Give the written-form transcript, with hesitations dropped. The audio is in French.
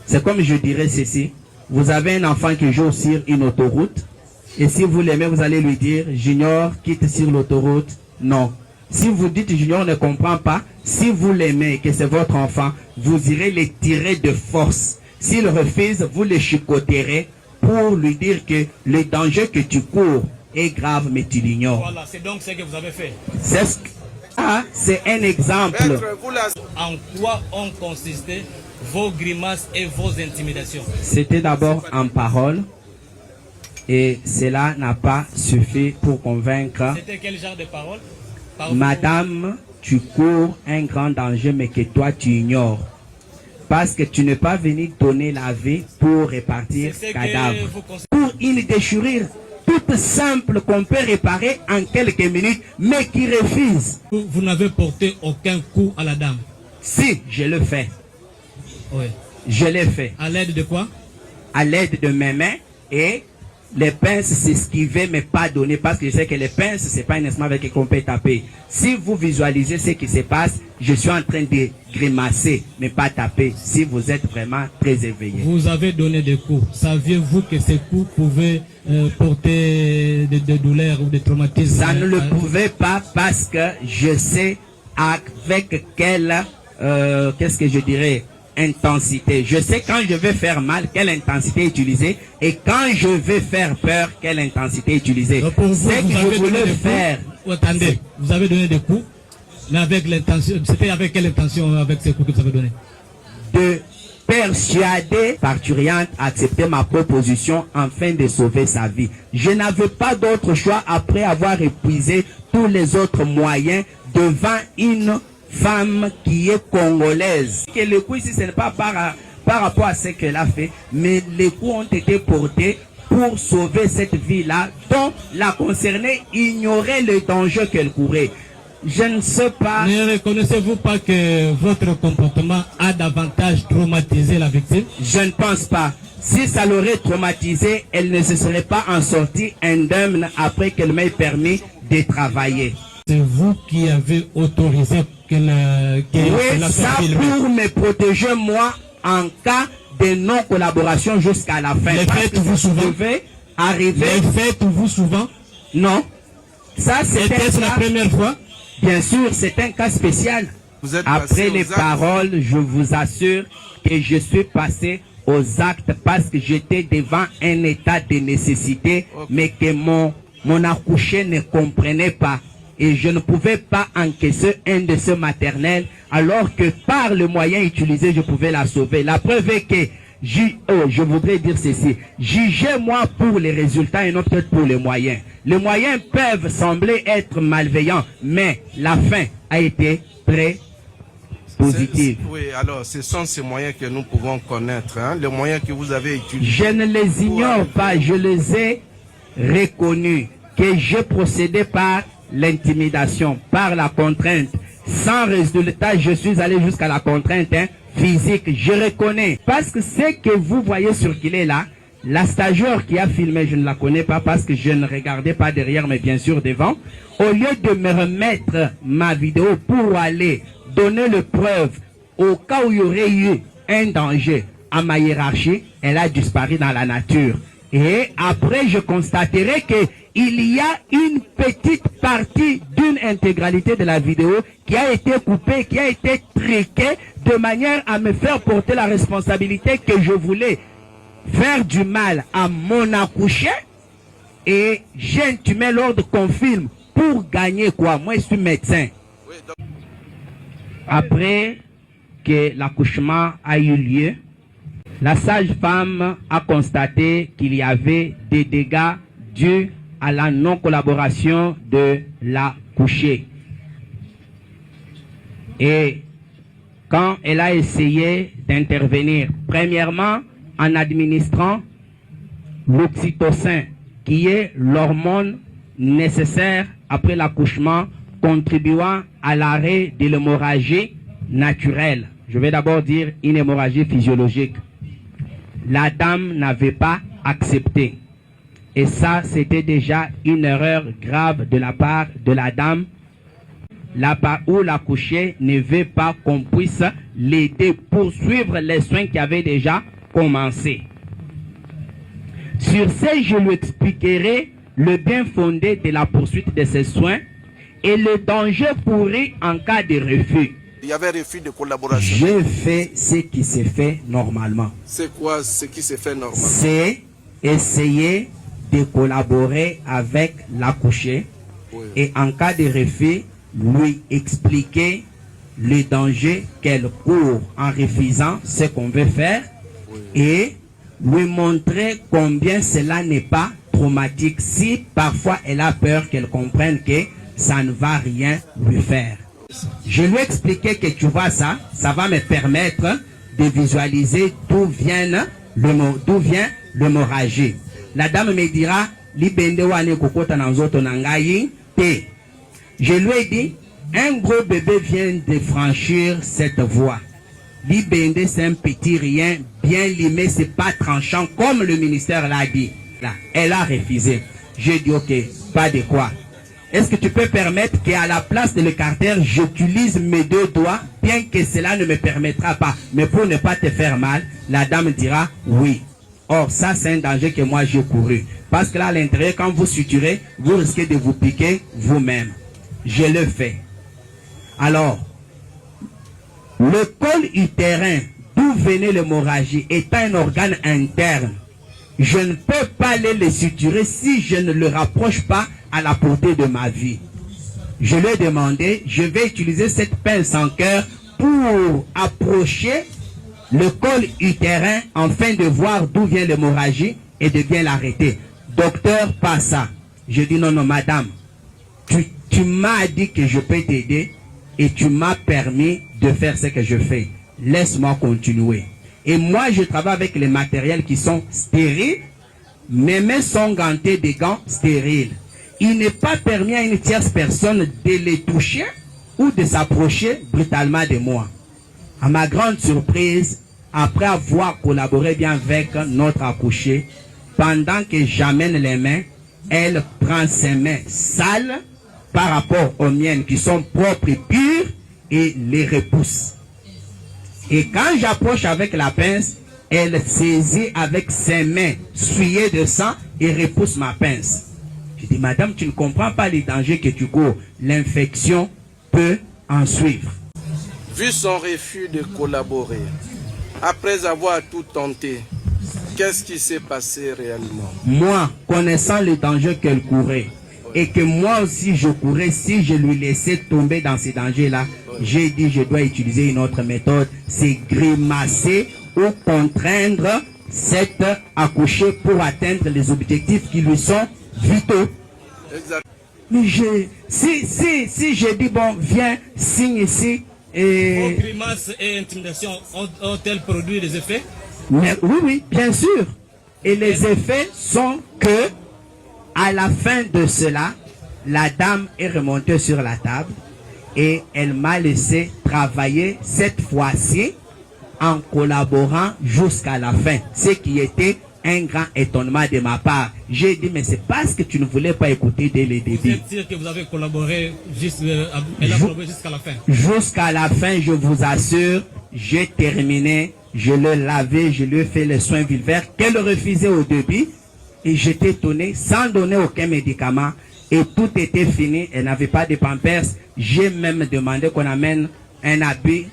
C'est comme je dirais ceci. Vous avez un enfant qui joue sur une autoroute. Et si vous l'aimez, vous allez lui dire, Junior, quitte sur l'autoroute. Non. Si vous dites Junior ne comprend pas, si vous l'aimez et que c'est votre enfant, vous irez les tirer de force. S'il refuse, vous le chicoterez pour lui dire que le danger que tu cours est grave, mais tu l'ignores. Voilà, c'est donc ce que vous avez fait. C'est un exemple. En quoi ont consisté vos grimaces et vos intimidations? C'était d'abord en parole. Et cela n'a pas suffi pour convaincre. C'était quel genre de parole? Madame, tu cours un grand danger, mais que toi tu ignores. Parce que tu n'es pas venu donner la vie pour répartir cadavre. Pour une déchirure toute simple qu'on peut réparer en quelques minutes, mais qui refuse. Vous n'avez porté aucun coup à la dame? Si, je le fais. Oui. Je l'ai fait. À l'aide de quoi? À l'aide de mes mains et les pinces s'esquiver mais pas donner, parce que je sais que les pinces c'est pas un instrument avec lequel on peut taper. Si vous visualisez ce qui se passe, je suis en train de grimacer mais pas taper, si vous êtes vraiment très éveillé. Vous avez donné des coups. Saviez-vous que ces coups pouvaient porter des douleurs ou des traumatismes? Ça ne le pouvait pas, parce que je sais avec quelle qu'est-ce que je dirais, intensité. Je sais quand je vais faire mal, quelle intensité utiliser, et quand je vais faire peur, quelle intensité utiliser. C'est que je voulais faire. Attendez, vous avez donné des coups, mais avec l'intention, c'était avec quelle intention, avec ces coups que vous avez donné? De persuader parturiente à accepter ma proposition afin de sauver sa vie. Je n'avais pas d'autre choix après avoir épuisé tous les autres moyens devant une femme qui est congolaise. Que les coups ici, ce n'est pas par rapport à ce qu'elle a fait, mais les coups ont été portés pour sauver cette vie-là, dont la concernée ignorait le danger qu'elle courait. Je ne sais pas. Ne reconnaissez-vous pas que votre comportement a davantage traumatisé la victime? Je ne pense pas. Si ça l'aurait traumatisé, elle ne se serait pas en sortie indemne après qu'elle m'ait permis de travailler. C'est vous qui avez autorisé qu'elle oui, ça pour me protéger moi en cas de non-collaboration jusqu'à la fin. Les faites-vous souvent? Arriver. Les faites-vous souvent? Non. Ça c'était la première fois? Bien sûr, c'est un cas spécial. Après les paroles, je vous assure que je suis passé aux actes parce que j'étais devant un état de nécessité, mais que mon accouché ne comprenait pas. Et je ne pouvais pas encaisser un de ces maternels, alors que par le moyen utilisé, je pouvais la sauver. La preuve est que, je voudrais dire ceci, jugez-moi pour les résultats et non peut-être pour les moyens. Les moyens peuvent sembler être malveillants, mais la fin a été très positive. Oui, alors ce sont ces moyens que nous pouvons connaître, hein, les moyens que vous avez utilisés. Je ne les ignore pas, je les ai reconnus, que j'ai procédé par l'intimidation, par la contrainte. Sans résultat, je suis allé jusqu'à la contrainte physique. Je reconnais. Parce que ce que vous voyez circuler là, la stagiaire qui a filmé, je ne la connais pas parce que je ne regardais pas derrière, mais bien sûr devant. Au lieu de me remettre ma vidéo pour aller donner le preuve au cas où il y aurait eu un danger à ma hiérarchie, elle a disparu dans la nature. Et après, je constaterai que il y a une petite partie d'une intégralité de la vidéo qui a été coupée, qui a été triquée de manière à me faire porter la responsabilité que je voulais faire du mal à mon accouché. Et j'ai intimé l'ordre qu'on filme pour gagner quoi? Moi, je suis médecin. Après que l'accouchement a eu lieu, la sage-femme a constaté qu'il y avait des dégâts dus à la non-collaboration de l'accouché. Et quand elle a essayé d'intervenir, premièrement en administrant l'oxytocin, qui est l'hormone nécessaire après l'accouchement, contribuant à l'arrêt de l'hémorragie naturelle. Je vais d'abord dire une hémorragie physiologique. La dame n'avait pas accepté. Et ça, c'était déjà une erreur grave de la part de la dame. Là-bas où l'accouché ne veut pas qu'on puisse l'aider pour suivre les soins qu'il avait déjà commencer. Sur ce, je lui expliquerai le bien fondé de la poursuite de ses soins et le danger pourri en cas de refus. Il y avait refus de collaboration. Je fais ce qui se fait normalement. C'est quoi ce qui se fait normalement? C'est essayer de collaborer avec l'accouché et en cas de refus, lui expliquer le danger qu'elle court en refusant ce qu'on veut faire et lui montrer combien cela n'est pas traumatique si parfois elle a peur qu'elle comprenne que ça ne va rien lui faire. Je lui ai expliqué que tu vois ça va me permettre de visualiser d'où vient l'hémorragie. La dame me dira, Libende wane kokota na nzoto na ngai te. Je lui ai dit, un gros bébé vient de franchir cette voie. Libende, c'est un petit rien, bien limé, c'est pas tranchant, comme le ministère l'a dit. Là, elle a refusé. J'ai dit, ok, pas de quoi. Est-ce que tu peux permettre qu'à la place de l'écarter, j'utilise mes deux doigts, bien que cela ne me permettra pas, mais pour ne pas te faire mal, la dame dira oui. Or, ça, c'est un danger que moi, j'ai couru. Parce que là, à l'intérieur, quand vous suturez, vous risquez de vous piquer vous-même. Je le fais. Alors, le col utérin, d'où venait l'hémorragie, est un organe interne. Je ne peux pas aller le suturer si je ne le rapproche pas à la portée de ma vie. Je lui ai demandé, je vais utiliser cette pince en cœur pour approcher le col utérin afin de voir d'où vient l'hémorragie et de bien l'arrêter. Docteur, pas ça. Je dis non, madame, tu m'as dit que je peux t'aider et tu m'as permis de faire ce que je fais. Laisse-moi continuer. Et moi, je travaille avec les matériels qui sont stériles. Mes mains sont gantées de gants stériles. Il n'est pas permis à une tierce personne de les toucher ou de s'approcher brutalement de moi. À ma grande surprise, après avoir collaboré bien avec notre accouchée, pendant que j'amène les mains, elle prend ses mains sales par rapport aux miennes qui sont propres et pures et les repousse. Et quand j'approche avec la pince, elle saisit avec ses mains souillées de sang et repousse ma pince. Je dis, madame, tu ne comprends pas les dangers que tu cours. L'infection peut en suivre. Vu son refus de collaborer, après avoir tout tenté, qu'est-ce qui s'est passé réellement? Moi, connaissant les dangers qu'elle courait, et que moi aussi je courais, si je lui laissais tomber dans ces dangers-là, j'ai dit je dois utiliser une autre méthode, c'est grimacer ou contraindre cette accouchée pour atteindre les objectifs qui lui sont vitaux. Exact. Mais si je dis bon, viens, signe ici. Vos grimaces et intimidations ont-elles produit des effets? Mais, oui, bien sûr. Et les effets sont que, à la fin de cela, la dame est remontée sur la table et elle m'a laissé travailler cette fois-ci en collaborant jusqu'à la fin. Ce qui était un grand étonnement de ma part. J'ai dit, mais c'est parce que tu ne voulais pas écouter dès le début. C'est-à-dire que vous avez collaboré elle a collaboré jusqu'à la fin. Jusqu'à la fin, je vous assure, j'ai terminé, je l'ai lavé, je lui ai fait les soins vulvaires qu'elle refusait au début. Et j'étais étonné, sans donner aucun médicament. Et tout était fini, elle n'avait pas de pampers. J'ai même demandé qu'on amène un habit